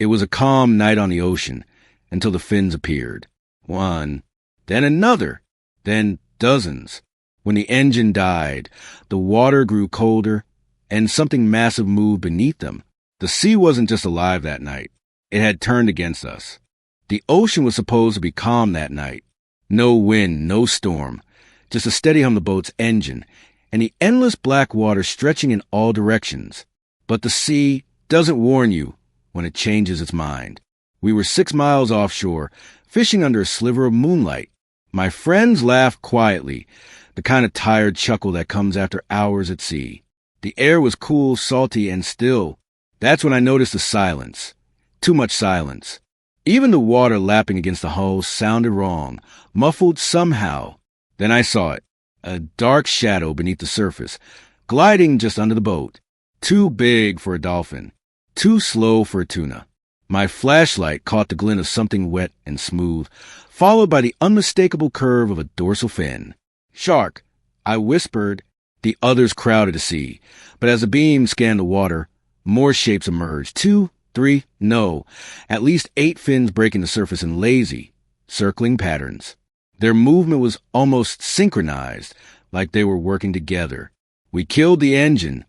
It was a calm night on the ocean until the fins appeared. One, then another, then dozens. When the engine died, the water grew colder, and something massive moved beneath them. The sea wasn't just alive that night. It had turned against us. The ocean was supposed to be calm that night. No wind, no storm, just a steady hum of the boat's engine, and the endless black water stretching in all directions. But the sea doesn't warn you when it changes its mind. We were 6 miles offshore, fishing under a sliver of moonlight. My friends laughed quietly, the kind of tired chuckle that comes after hours at sea. The air was cool, salty, and still. That's when I noticed the silence. Too much silence. Even the water lapping against the hull sounded wrong, muffled somehow. Then I saw it, a dark shadow beneath the surface, gliding just under the boat. Too big for a dolphin, too slow for a tuna. My flashlight caught the glint of something wet and smooth, followed by the unmistakable curve of a dorsal fin. "Shark," I whispered. The others crowded to see, but as the beam scanned the water, more shapes emerged. 2, 3, no, at least 8 fins breaking the surface in lazy, circling patterns. Their movement was almost synchronized, like they were working together. We killed the engine,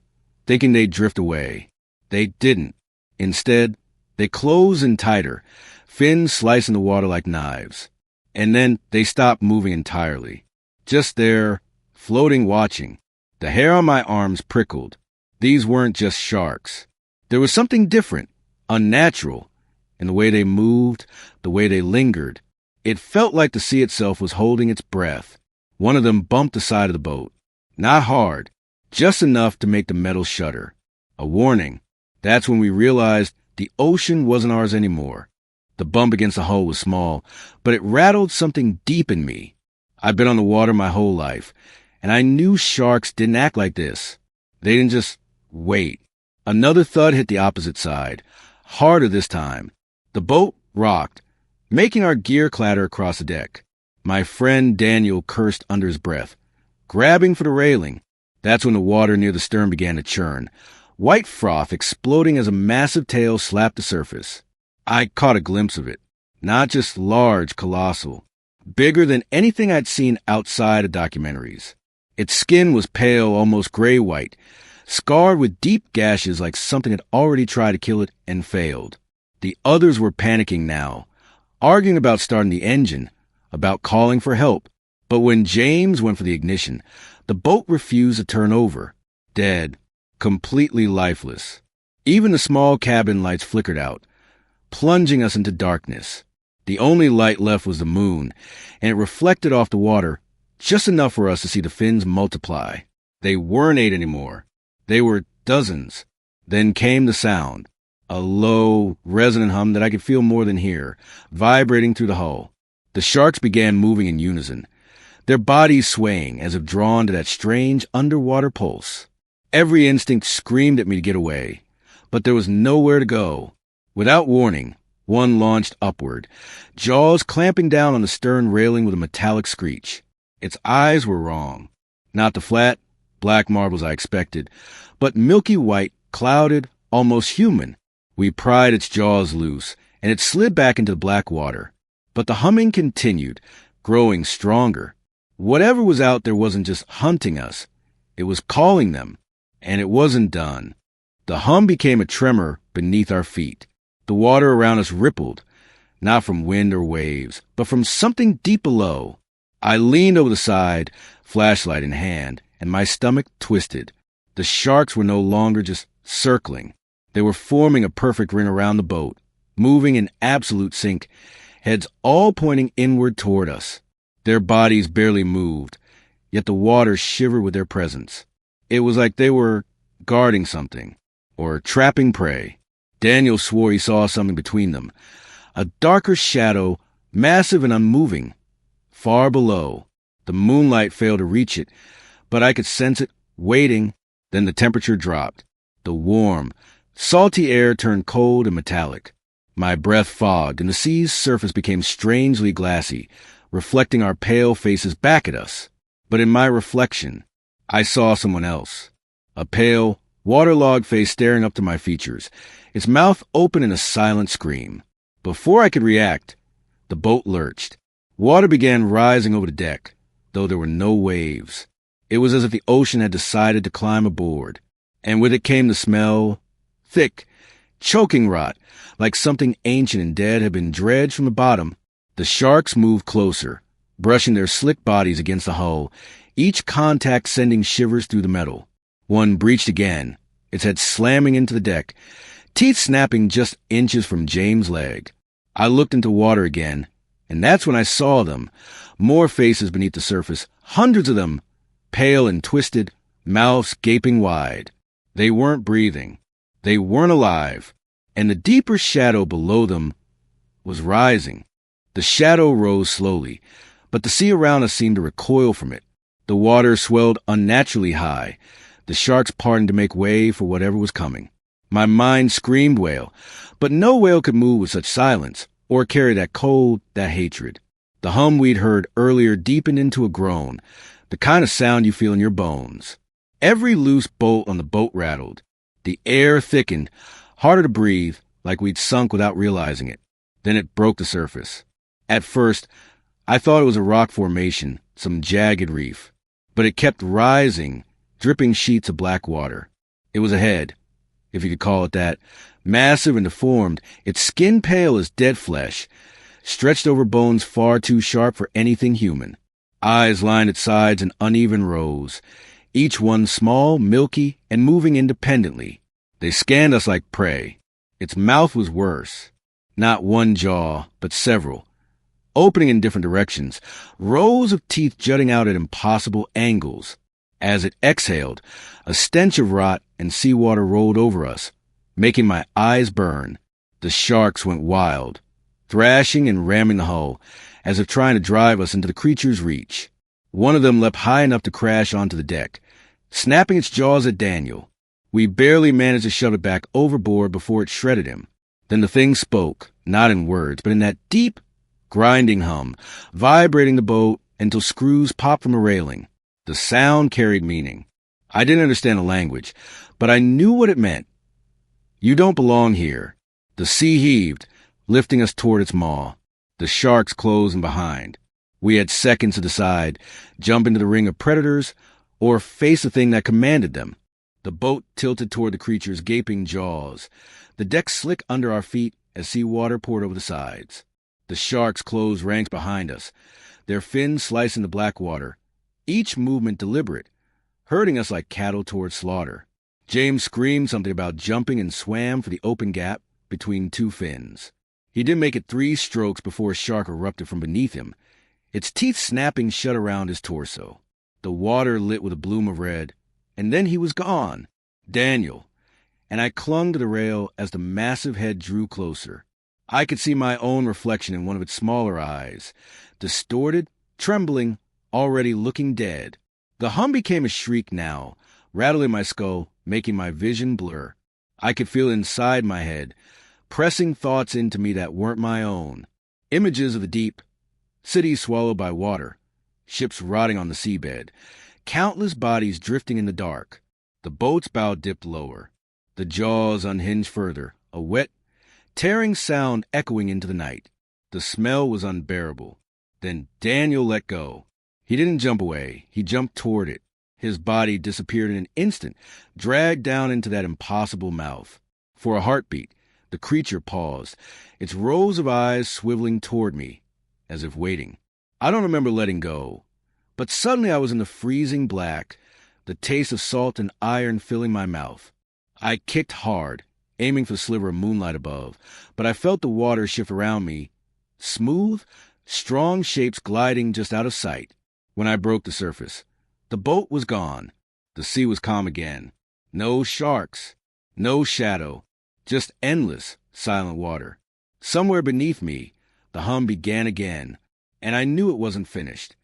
thinking they'd drift away. They didn't. Instead, they closed in tighter, fins slicing the water like knives. And then they stopped moving entirely. Just there, floating, watching. The hair on my arms prickled. These weren't just sharks. There was something different, unnatural, in the way they moved, the way they lingered. It felt like the sea itself was holding its breath. One of them bumped the side of the boat. Not hard, just enough to make the metal shudder. A warning. That's when we realized the ocean wasn't ours anymore. The bump against the hull was small, but it rattled something deep in me. I've been on the water my whole life, and I knew sharks didn't act like this. They didn't just wait. Another thud hit the opposite side, harder this time. The boat rocked, making our gear clatter across the deck. My friend Daniel cursed under his breath, grabbing for the railing. That's when the water near the stern began to churn, white froth exploding as a massive tail slapped the surface. I caught a glimpse of it, not just large, colossal, bigger than anything I'd seen outside of documentaries. Its skin was pale, almost gray-white, scarred with deep gashes like something had already tried to kill it and failed. The others were panicking now, arguing about starting the engine, about calling for help. But when James went for the ignition, the boat refused to turn over, dead, completely lifeless. Even the small cabin lights flickered out, plunging us into darkness. The only light left was the moon, and it reflected off the water just enough for us to see the fins multiply. They weren't 8 anymore. They were dozens. Then came the sound, a low, resonant hum that I could feel more than hear, vibrating through the hull. The sharks began moving in unison, their bodies swaying as if drawn to that strange underwater pulse. Every instinct screamed at me to get away, but there was nowhere to go. Without warning, one launched upward, jaws clamping down on the stern railing with a metallic screech. Its eyes were wrong. Not the flat, black marbles I expected, but milky white, clouded, almost human. We pried its jaws loose, and it slid back into the black water. But the humming continued, growing stronger. Whatever was out there wasn't just hunting us. It was calling them, and it wasn't done. The hum became a tremor beneath our feet. The water around us rippled, not from wind or waves, but from something deep below. I leaned over the side, flashlight in hand, and my stomach twisted. The sharks were no longer just circling. They were forming a perfect ring around the boat, moving in absolute sync, heads all pointing inward toward us. Their bodies barely moved, yet the water shivered with their presence. It was like they were guarding something, or trapping prey. Daniel swore he saw something between them, a darker shadow, massive and unmoving. Far below, the moonlight failed to reach it, but I could sense it, waiting. Then the temperature dropped. The warm, salty air turned cold and metallic. My breath fogged, and the sea's surface became strangely glassy, reflecting our pale faces back at us. But in my reflection, I saw someone else. A pale, waterlogged face staring up to my features, its mouth open in a silent scream. Before I could react, the boat lurched. Water began rising over the deck, though there were no waves. It was as if the ocean had decided to climb aboard, and with it came the smell, thick, choking rot, like something ancient and dead had been dredged from the bottom. The sharks moved closer, brushing their slick bodies against the hull, each contact sending shivers through the metal. One breached again, its head slamming into the deck, teeth snapping just inches from James' leg. I looked into water again, and that's when I saw them. More faces beneath the surface, hundreds of them, pale and twisted, mouths gaping wide. They weren't breathing. They weren't alive. And the deeper shadow below them was rising. The shadow rose slowly, but the sea around us seemed to recoil from it. The water swelled unnaturally high. The sharks parted to make way for whatever was coming. My mind screamed whale, but no whale could move with such silence, or carry that cold, that hatred. The hum we'd heard earlier deepened into a groan, the kind of sound you feel in your bones. Every loose bolt on the boat rattled. The air thickened, harder to breathe, like we'd sunk without realizing it. Then it broke the surface. At first, I thought it was a rock formation, some jagged reef. But it kept rising, dripping sheets of black water. It was a head, if you could call it that, massive and deformed, its skin pale as dead flesh, stretched over bones far too sharp for anything human. Eyes lined its sides in uneven rows, each one small, milky, and moving independently. They scanned us like prey. Its mouth was worse. Not one jaw, but several, opening in different directions, rows of teeth jutting out at impossible angles. As it exhaled, a stench of rot and seawater rolled over us, making my eyes burn. The sharks went wild, thrashing and ramming the hull, as if trying to drive us into the creature's reach. One of them leapt high enough to crash onto the deck, snapping its jaws at Daniel. We barely managed to shove it back overboard before it shredded him. Then the thing spoke, not in words, but in that deep, grinding hum, vibrating the boat until screws popped from a railing. The sound carried meaning. I didn't understand the language, but I knew what it meant. You don't belong here. The sea heaved, lifting us toward its maw. The sharks closed in behind. We had seconds to decide, jump into the ring of predators, or face the thing that commanded them. The boat tilted toward the creature's gaping jaws. The deck slick under our feet as seawater poured over the sides. The sharks closed ranks behind us, their fins slicing the black water, each movement deliberate, herding us like cattle toward slaughter. James screamed something about jumping and swam for the open gap between two fins. He didn't make it 3 strokes before a shark erupted from beneath him, its teeth snapping shut around his torso. The water lit with a bloom of red, and then he was gone. Daniel. And I clung to the rail as the massive head drew closer. I could see my own reflection in one of its smaller eyes, distorted, trembling, already looking dead. The hum became a shriek now, rattling my skull, making my vision blur. I could feel inside my head, pressing thoughts into me that weren't my own. Images of the deep, cities swallowed by water, ships rotting on the seabed, countless bodies drifting in the dark. The boat's bow dipped lower, the jaws unhinged further, a wet, tearing sound echoing into the night. The smell was unbearable. Then Daniel let go. He didn't jump away. He jumped toward it. His body disappeared in an instant, dragged down into that impossible mouth. For a heartbeat, the creature paused, its rows of eyes swiveling toward me, as if waiting. I don't remember letting go, but suddenly I was in the freezing black, the taste of salt and iron filling my mouth. I kicked hard, aiming for the sliver of moonlight above, but I felt the water shift around me, smooth, strong shapes gliding just out of sight. When I broke the surface, the boat was gone. The sea was calm again. No sharks, no shadow, just endless, silent water. Somewhere beneath me, the hum began again, and I knew it wasn't finished.